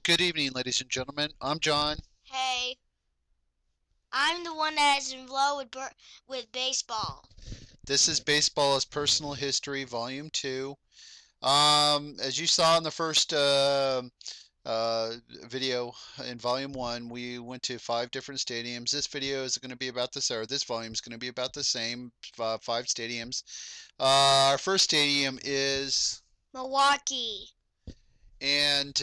Good evening, ladies and gentlemen. I'm John. Hey, I'm the one that is in love with baseball. This is Baseball as Personal History, Volume 2. As you saw in the first video in Volume 1, we went to 5 different stadiums. This video is going to be about this, or this volume is going to be about the same 5 stadiums. Our first stadium is, Milwaukee. and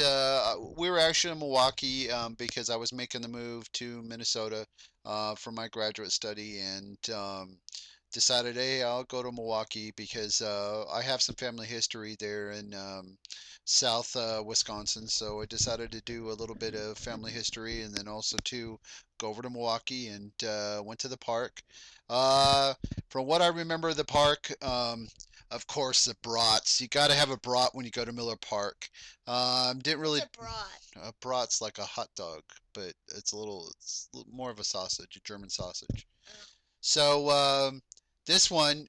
we were actually in Milwaukee because I was making the move to Minnesota for my graduate study, and decided, hey, I'll go to Milwaukee because I have some family history there in South Wisconsin. So I decided to do a little bit of family history and then also to go over to Milwaukee and went to the park. Uh, from what I remember of the park, of course, the brats. You got to have a brat when you go to Miller Park. Didn't What's really. a brat? A brat's like a hot dog, but it's more of a sausage, a German sausage. Uh, So this one,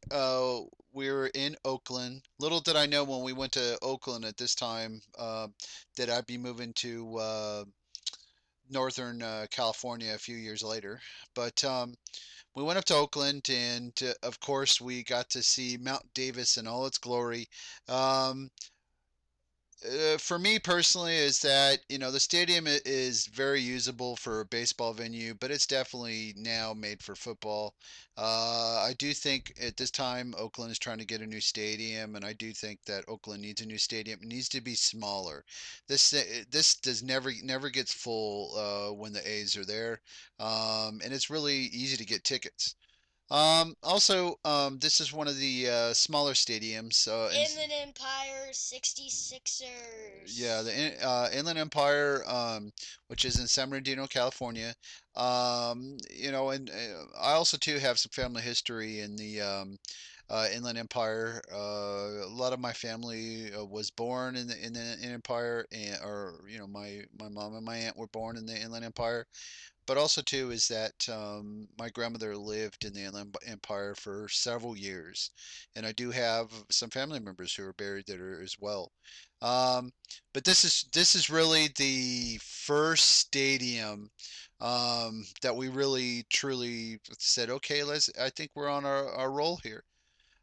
we were in Oakland. Little did I know when we went to Oakland at this time that I'd be moving to Northern California a few years later. But we went up to Oakland, and of course, we got to see Mount Davis in all its glory. Um, for me personally, is that the stadium is very usable for a baseball venue, but it's definitely now made for football. I do think at this time Oakland is trying to get a new stadium, and I do think that Oakland needs a new stadium. It needs to be smaller. This does never gets full when the A's are there, and it's really easy to get tickets. Also, this is one of the smaller stadiums, and Inland Empire 66ers. yeah, the Inland Empire, which is in San Bernardino, California. And I also too have some family history in the Inland Empire. A lot of my family was born in the Empire, and or my mom and my aunt were born in the Inland Empire. But also too is that my grandmother lived in the Inland Empire for several years, and I do have some family members who are buried there as well. Um, but this is really the first stadium that we really truly said, okay, let's. I think we're on our roll here.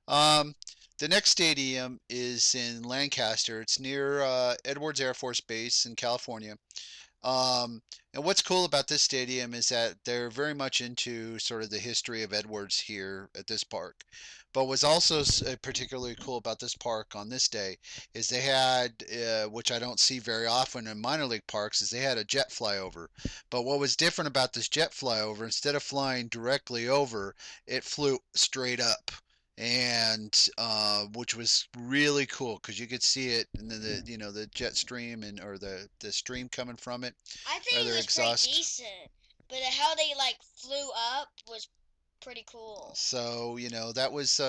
Um, the next stadium is in Lancaster. It's near Edwards Air Force Base in California. And what's cool about this stadium is that they're very much into sort of the history of Edwards here at this park. But what's also particularly cool about this park on this day is they had, which I don't see very often in minor league parks, is they had a jet flyover. But what was different about this jet flyover, instead of flying directly over, it flew straight up, and which was really cool because you could see it and the jet stream and or the stream coming from it I or think it their was pretty exhaust. decent, but how they flew up was pretty cool. So that was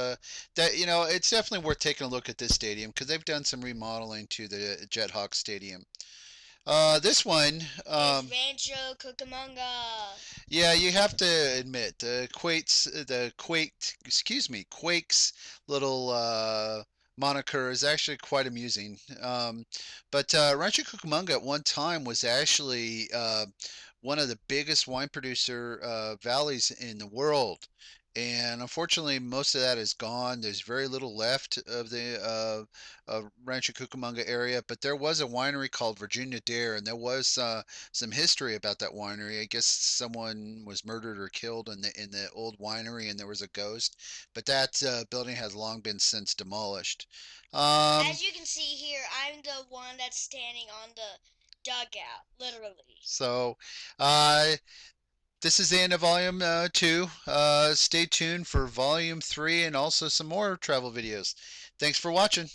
it's definitely worth taking a look at this stadium because they've done some remodeling to the Jethawk Stadium. This one, It's Rancho Cucamonga. yeah, you have to admit Quake's little moniker is actually quite amusing. But Rancho Cucamonga at one time was actually one of the biggest wine producer valleys in the world. And unfortunately, most of that is gone. There's very little left of the Rancho Cucamonga area, but there was a winery called Virginia Dare, and there was some history about that winery. I guess someone was murdered or killed in the old winery, and there was a ghost. But that building has long been since demolished. Um, As you can see here, I'm the one that's standing on the dugout, literally. so, uh, this is the end of Volume 2. Stay tuned for Volume 3 and also some more travel videos. Thanks for watching.